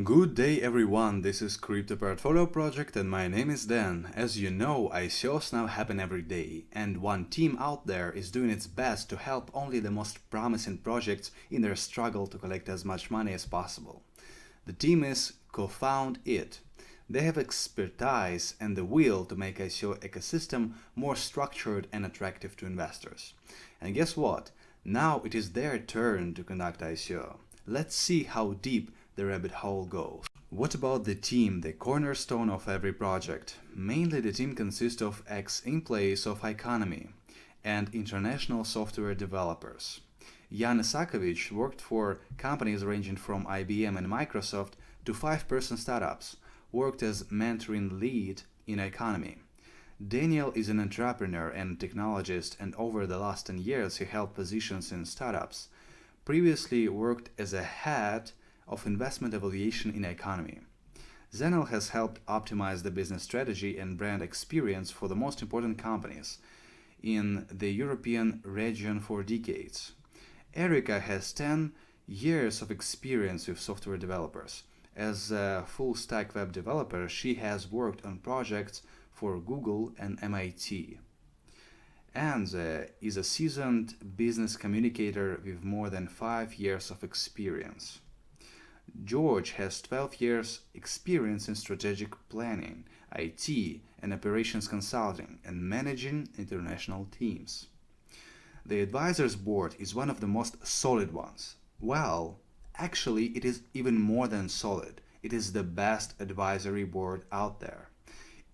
Good day everyone, this is Crypto Portfolio Project and my name is Dan. As you know, ICOs now happen every day, and one team out there is doing its best to help only the most promising projects in their struggle to collect as much money as possible. The team is Cofound.it. They have expertise and the will to make ICO ecosystem more structured and attractive to investors. And guess what? Now it is their turn to conduct ICO. Let's see how deep the rabbit hole goes. What about the team, the cornerstone of every project? Mainly the team consists of ex-employees of economy and international software developers. Jan Isakovic worked for companies ranging from IBM and Microsoft to 5-person startups, worked as mentoring lead in economy. Daniel is an entrepreneur and technologist, and over the last 10 years he held positions in startups. Previously worked as a head of investment evaluation in economy. Zenel has helped optimize the business strategy and brand experience for the most important companies in the European region for decades. Erika has 10 years of experience with software developers. As a full-stack web developer, she has worked on projects for Google and MIT. And is a seasoned business communicator with more than 5 years of experience. George has 12 years experience in strategic planning, IT, and operations consulting, and managing international teams. The advisors board is one of the most solid ones. Well, actually it is even more than solid. It is the best advisory board out there.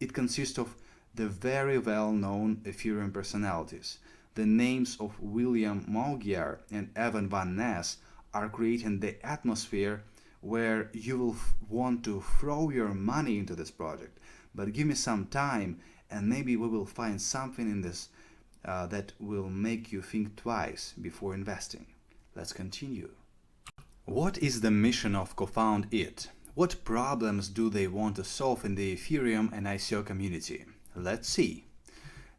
It consists of the very well-known Ethereum personalities. The names of William Maugier and Evan Van Ness are creating the atmosphere where you will want to throw your money into this project. But give me some time and maybe we will find something in this that will make you think twice before investing. Let's continue. What is the mission of Cofound.it? What problems do they want to solve in the Ethereum and ICO community? Let's see.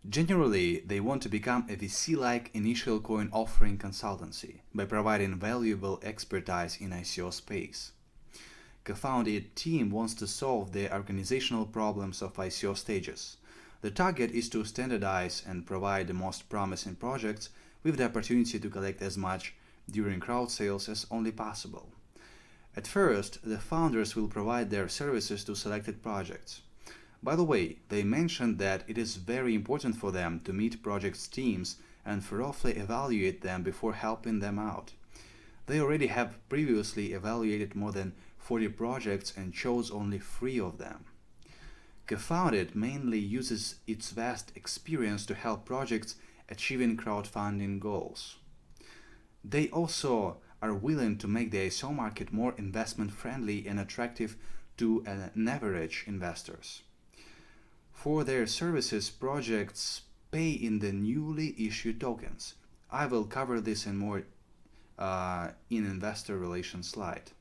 Generally, they want to become a VC-like initial coin offering consultancy by providing valuable expertise in ICO space. Cofound.it team wants to solve the organizational problems of ICO stages. The target is to standardize and provide the most promising projects with the opportunity to collect as much during crowd sales as only possible. At first, the founders will provide their services to selected projects. By the way, they mentioned that it is very important for them to meet projects' teams and thoroughly evaluate them before helping them out. They already have previously evaluated more than 40 projects and chose only 3 of them. Cofound.it mainly uses its vast experience to help projects achieving crowdfunding goals. They also are willing to make the ICO market more investment-friendly and attractive to an average investors. For their services, projects pay in the newly issued tokens. I will cover this in more in investor relations slide.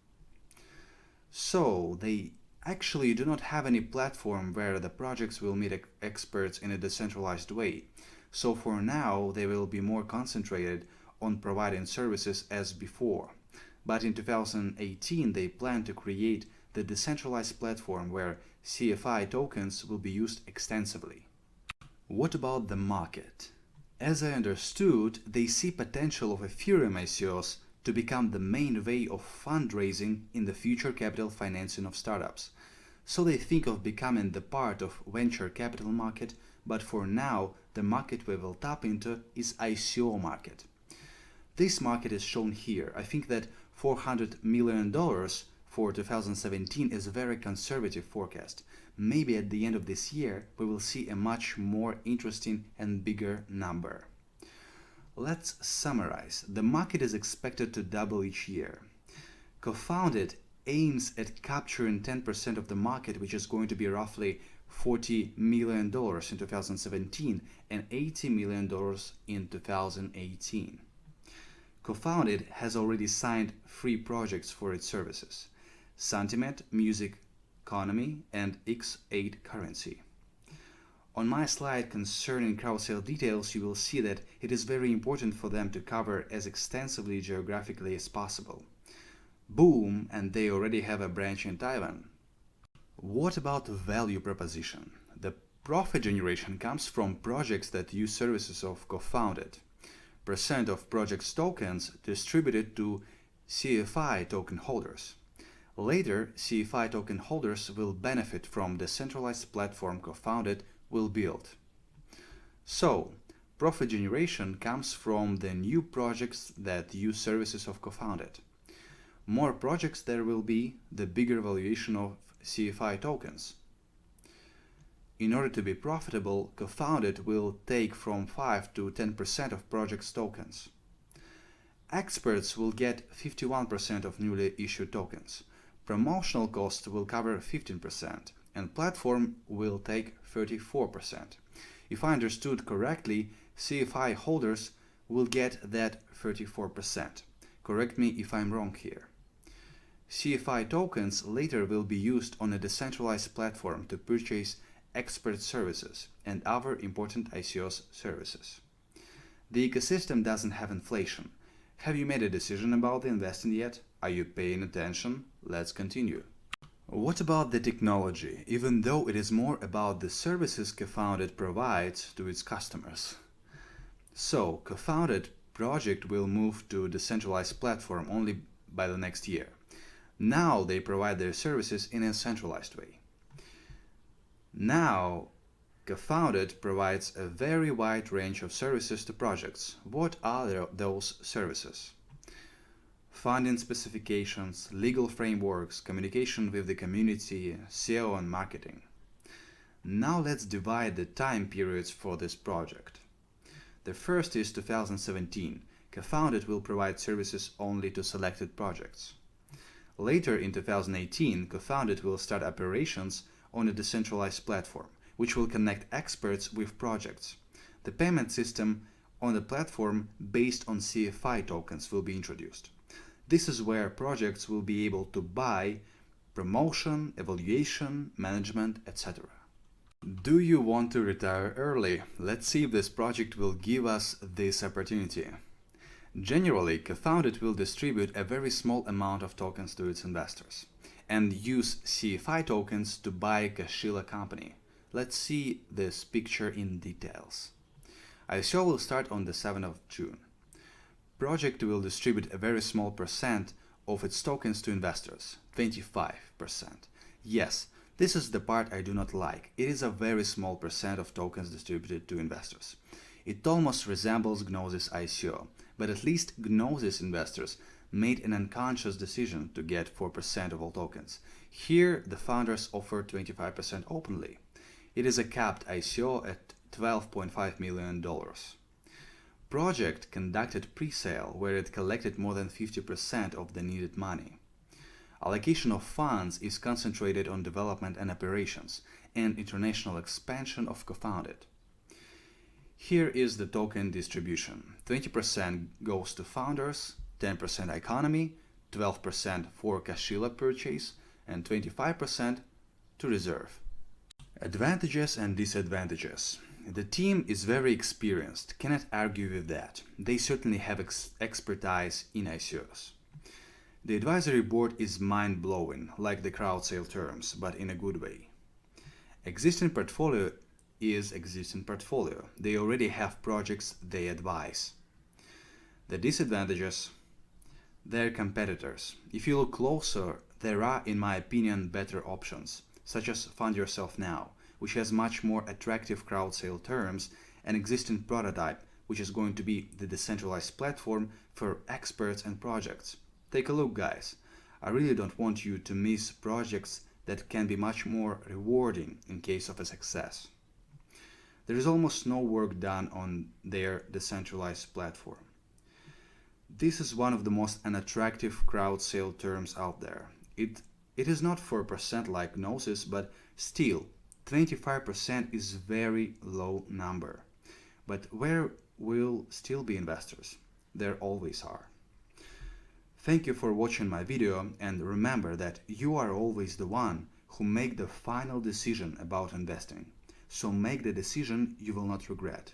So they actually do not have any platform where the projects will meet experts in a decentralized way. So for now they will be more concentrated on providing services as before. But in 2018 they plan to create the decentralized platform where CFI tokens will be used extensively. What about the market? As I understood, they see potential of Ethereum ICOs to become the main way of fundraising in the future capital financing of startups. So they think of becoming the part of venture capital market, but for now the market we will tap into is ICO market. This market is shown here. I think that $400 million for 2017 is a very conservative forecast. Maybe at the end of this year we will see a much more interesting and bigger number. Let's summarize. The market is expected to double each year. Cofound.it aims at capturing 10% of the market, which is going to be roughly $40 million in 2017 and $80 million in 2018. Cofound.it has already signed 3 projects for its services: Sentiment, Music Economy, and X8 Currency. On my slide concerning crowd sale details, you will see that it is very important for them to cover as extensively geographically as possible. Boom, and they already have a branch in Taiwan. What about value proposition? The profit generation comes from projects that use services of Cofound.it. Percent of project's tokens distributed to CFI token holders. Later, CFI token holders will benefit from the centralized platform Cofound.it will build. So, profit generation comes from the new projects that use services of Cofound.it. More projects there will be, the bigger valuation of CFI tokens. In order to be profitable, Cofound.it will take from 5 to 10% of project's tokens. Experts will get 51% of newly issued tokens. Promotional costs will cover 15%, and platform will take 34%. If I understood correctly, CFI holders will get that 34%. Correct me if I'm wrong here. CFI tokens later will be used on a decentralized platform to purchase expert services and other important ICOs services. The ecosystem doesn't have inflation. Have you made a decision about the investing yet? Are you paying attention? Let's continue. What about the technology, even though it is more about the services Cofound.it provides to its customers? So, Cofound.it project will move to decentralized platform only by the next year. Now they provide their services in a centralized way. Now, Cofound.it provides a very wide range of services to projects. What are those services? Funding specifications, legal frameworks, communication with the community, SEO and marketing. Now let's divide the time periods for this project. The first is 2017. Cofound.it will provide services only to selected projects. Later in 2018, Cofound.it will start operations on a decentralized platform, which will connect experts with projects. The payment system on the platform based on CFI tokens will be introduced. This is where projects will be able to buy promotion, evaluation, management, etc. Do you want to retire early? Let's see if this project will give us this opportunity. Generally, Cofound.it will distribute a very small amount of tokens to its investors and use CFI tokens to buy Kashila company. Let's see this picture in details. ICO will start on the 7th of June. Project will distribute a very small percent of its tokens to investors, 25%. Yes, this is the part I do not like. It is a very small percent of tokens distributed to investors. It almost resembles Gnosis ICO, but at least Gnosis investors made an unconscious decision to get 4% of all tokens. Here, the founders offer 25% openly. It is a capped ICO at $12.5 million. Project conducted pre-sale where it collected more than 50% of the needed money. Allocation of funds is concentrated on development and operations and international expansion of Cofound.it. Here is the token distribution. 20% goes to founders, 10% economy, 12% for Kashila purchase, and 25% to reserve. Advantages and disadvantages. The team is very experienced, cannot argue with that. They certainly have expertise in ICOs. The advisory board is mind-blowing, like the crowd sale terms, but in a good way. Existing portfolio is existing portfolio. They already have projects they advise. The disadvantages. They're competitors. If you look closer, there are, in my opinion, better options, such as Fund Yourself Now, which has much more attractive crowd sale terms, and existing prototype, which is going to be the decentralized platform for experts and projects. Take a look, guys. I really don't want you to miss projects that can be much more rewarding in case of a success. There is almost no work done on their decentralized platform. This is one of the most unattractive crowd sale terms out there. It is not 4% like Gnosis, but still, 25% is very low number. But where will still be investors? There always are. Thank you for watching my video, and remember that you are always the one who make the final decision about investing. So make the decision you will not regret.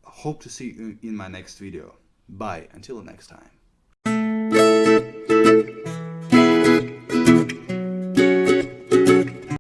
Hope to see you in my next video. Bye, until next time.